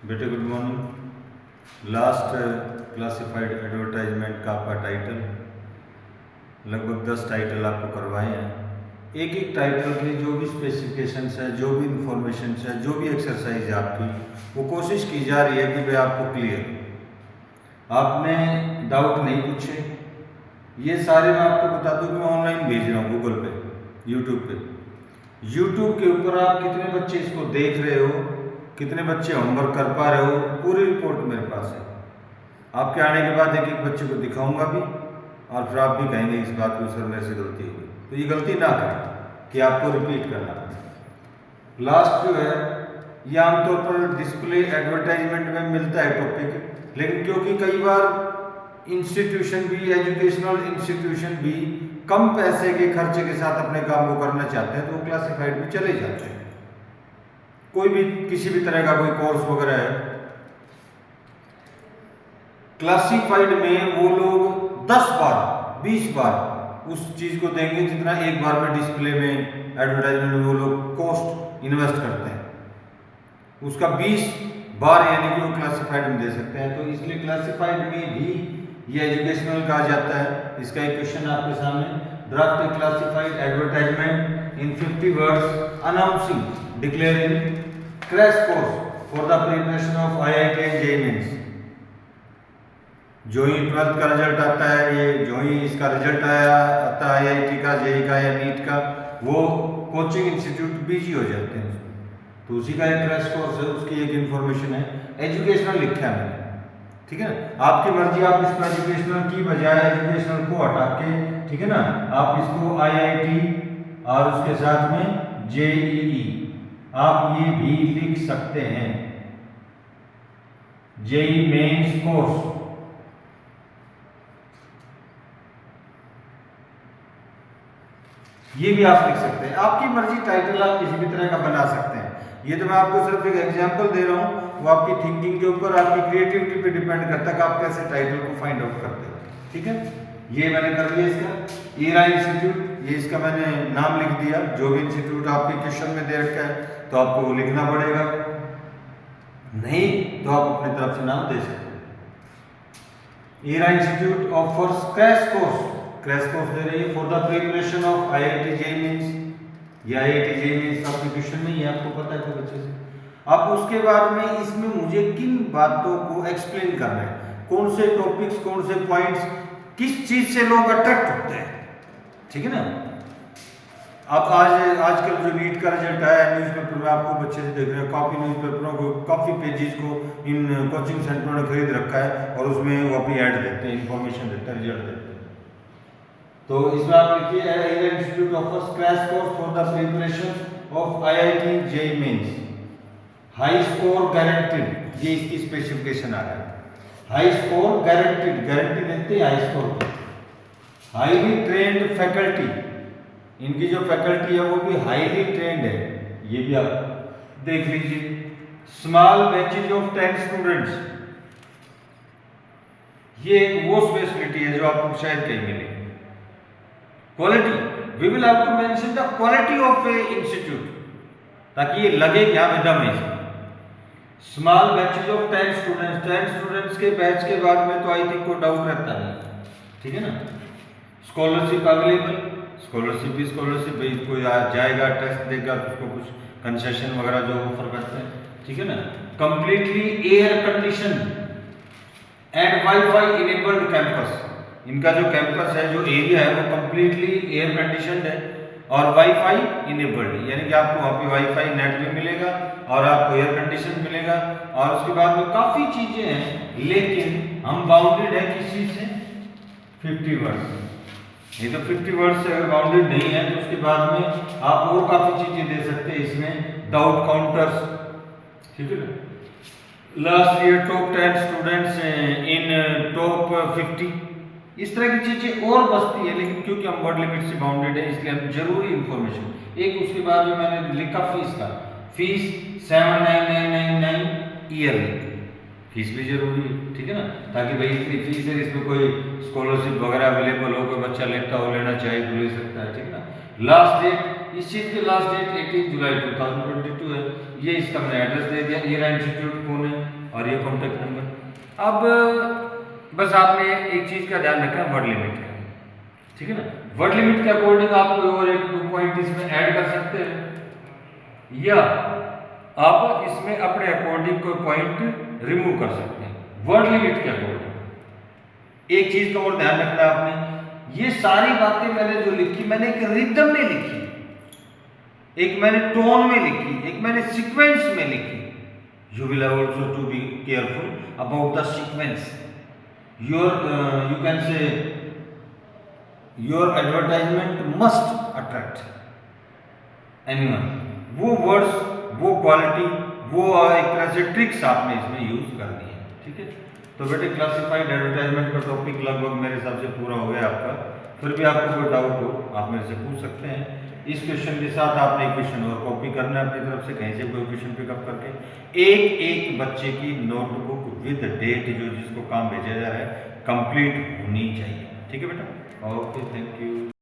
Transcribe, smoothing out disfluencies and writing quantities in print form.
बेटे good morning. Last classified advertisement का आपका टाइटल, लगभग 10 टाइटल आपको करवाए हैं। एक एक टाइटल के जो भी स्पेसिफिकेशंस है, जो भी इंफॉर्मेशन है, जो भी एक्सरसाइज है आपकी, वो कोशिश की जा रही है कि भाई आपको क्लियर, आपने डाउट नहीं पूछे। ये सारे मैं आपको बता दूं कि मैं ऑनलाइन भेज रहा हूँ गूगल पे, यूट्यूब पे। यूट्यूब के ऊपर आप कितने बच्चे इसको देख रहे हो, कितने बच्चे होमवर्क कर पा रहे हो, पूरी रिपोर्ट मेरे पास है। आपके आने के बाद एक एक बच्चे को दिखाऊंगा भी, और फिर आप भी कहेंगे इस बात को सर मेरे से गलती हो गई। तो ये गलती ना करें कि आपको रिपीट करना पड़े। लास्ट जो है ये आमतौर पर डिस्प्ले एडवर्टाइजमेंट में मिलता है टॉपिक, लेकिन क्योंकि कई बार इंस्टीट्यूशन भी, एजुकेशनल इंस्टीट्यूशन भी कम पैसे के खर्चे के साथ अपने काम को करना चाहते हैं, तो वो क्लासिफाइड में चले जाते हैं। कोई भी किसी भी तरह का कोई कोर्स वगैरह है, क्लासिफाइड में वो लोग 10 बार 20 बार उस चीज को देंगे जितना एक बार में डिस्प्ले में एडवर्टाइजमेंट में वो लोग कॉस्ट इन्वेस्ट करते हैं, उसका 20 बार यानी कि वो क्लासिफाइड में दे सकते हैं। तो इसलिए क्लासिफाइड में भी ये एजुकेशनल कहा जाता है। इसका एक क्वेश्चन आपके सामने, draft a classified advertisement in 50 words announcing, declaring crash course for the preparation of IIT and JEE Mains. जो ही 12th का रिजल्ट आता है, ये जो ही इसका रिजल्ट आता है आईआईटी का, जेईई का या नीट का, वो कोचिंग इंस्टीट्यूट बिजी हो जाते हैं उसमें। तो उसी का एक क्रैश कोर्स है, उसकी एक इन्फॉर्मेशन है, एजुकेशनल लिखा है मैंने, ठीक है ना। आपकी मर्जी, आप इसको एजुकेशनल की बजाय एजुकेशनल को हटा के, ठीक है ना, आप इसको आईआईटी और उसके साथ में जेईई आप ये भी लिख सकते हैं, जेईई मेंस कोर्स। ये भी आप लिख सकते हैं, आपकी मर्जी, टाइटल आप किसी भी तरह का बना सकते हैं। ये तो मैं आपको सिर्फ एक एग्जांपल दे रहा हूँ, वो आपकी थिंकिंग के ऊपर, आपकी क्रिएटिविटी पे डिपेंड करता है कि आप कैसे टाइटल को फाइंड आउट करते हो, ठीक है। ये मैंने कर लिया इसका ईरा इंस्टीट्यूट, ये इसका मैंने नाम लिख दिया। जो भी इंस्टीट्यूट आपके क्वेश्चन में दे रखा है तो आपको वो लिखना पड़ेगा, नहीं तो आप अपनी तरफ से नाम दे सकते हैं। Era institute offers crash course, crash course दे रही है for the preparation of IIT JEE mains. ये आईआईटी जेईई मेंस आपके क्वेश्चन में ही आपको पता है तो अच्छे से। अब उसके बाद में इसमें मुझे किन बातों को एक्सप्लेन करना है, कौन से टॉपिक्स, कौन से पॉइंट्स, किस चीज से लोग अट्रैक्ट होते हैं, ठीक है ना। अब आजकल जो नीट का रिजल्ट आया है, न्यूज़पेपर में आपको बच्चे से देख रहे हैं, काफी न्यूज़पेपरों को, काफी पेजेस को इन कोचिंग सेंटरों ने खरीद रखा है और उसमें वो अपनी ऐड देते हैं, इंफॉर्मेशन देते हैं, रिजल्ट देते हैं। तो इसमें आप लिखिए Era institute offers crash course for the preparation of IIT JEE Mains, high score guaranteed, ये इसकी स्पेसिफिकेशन आ रहा है। हाई स्कोर गारंटीड, गारंटी देते हैं high score. Highly trained faculty, इनकी जो फैकल्टी है वो भी हाईली ट्रेन्ड है, ये भी आप देख लीजिए। स्मॉल बैचेज ऑफ 10 स्टूडेंट्स, ये वो स्पेशलिटी है जो आपको शायद कहीं मिले। Quality, we will have to mention the quality of a institute, ताकि ये लगे क्या विदम है इसमें। Small batches of 10 students, 10 students के बैच के बाद में तो आई थिंक को डाउट रहता है, ठीक है ना। स्कॉलरशिप अवेलेबल, स्कॉलरशिप भी स्कॉलरशिप, भाई कोई जाएगा टेस्ट देगा तो उसको कुछ कंसेशन वगैरह जो ऑफर करते हैं, ठीक है ना। Completely air condition and wifi enabled campus, इनका जो कैंपस है, जो एरिया है, वो कंप्लीटली एयर कंडीशनड है और वाईफाई इनेबल्ड, यानी कि आपको वहाँ पे वाईफाई नेट भी मिलेगा और आपको एयर कंडीशन मिलेगा। और उसके बाद में काफ़ी चीज़ें हैं, लेकिन हम बाउंडेड है किस चीज़ से, 50 वर्ड्स। ये तो 50 वर्ड्स से अगर बाउंडेड नहीं है तो उसके बाद में आप और काफ़ी चीज़ें दे सकते हैं इसमें, डाउट काउंटर्स, ठीक है ना। Last year top 10 students in top 50, इस तरह की चीजें और बचती है, लेकिन क्योंकि हम वर्ड लिमिट से बाउंडेड है इसलिए हम जरूरी इंफॉर्मेशन। एक उसके बाद में मैंने लिखा फीस का, फीस 7999 ईयरली, फीस भी जरूरी है, ठीक है ना, ताकि भाई इतनी फीस है, इसमें कोई स्कॉलरशिप वगैरह अवेलेबल हो, कोई बच्चा लेता हो, लेना चाहे तो ले सकता है, ठीक है ना। लास्ट डेट, इस चीज की लास्ट डेट 18 जुलाई 2022 है। ये इसका मैंने एड्रेस दे दिया। ईरा इंस्टीट्यूट कौन है, और ये कॉन्टैक्ट नंबर। अब बस आपने एक चीज़ का ध्यान रखना, वर्ड लिमिट का, ठीक है ना। वर्ड लिमिट के अकॉर्डिंग आप कोई और 1-2 पॉइंट इसमें ऐड कर सकते हैं या आप इसमें अपने अकॉर्डिंग कोई पॉइंट रिमूव कर सकते हैं, वर्ड लिमिट के अकॉर्डिंग। एक चीज का और ध्यान रखना आपने, ये सारी बातें मैंने जो लिखी, मैंने एक रिदम में लिखी, एक मैंने टोन में लिखी, एक मैंने सीक्वेंस में लिखी। You will have also to be careful about the sequence. You can say your advertisement must attract anyone. वो वर्ड्स, वो क्वालिटी, वो एक तरह से ट्रिक्स आपने इसमें यूज करनी है, ठीक है। तो बेटे क्लासिफाइड एडवर्टाइजमेंट का टॉपिक लगभग मेरे हिसाब से पूरा हो गया आपका। फिर भी आपको कोई डाउट हो आप मेरे से पूछ सकते हैं। इस क्वेश्चन के साथ आपने एक क्वेश्चन और कॉपी करना है अपनी तरफ से, कहीं से कोई क्वेश्चन पिकअप करके। एक बच्चे की नोटबुक विद डेट जो जिसको काम भेजा जा रहा है कंप्लीट होनी चाहिए, ठीक है बेटा। Okay, thank you.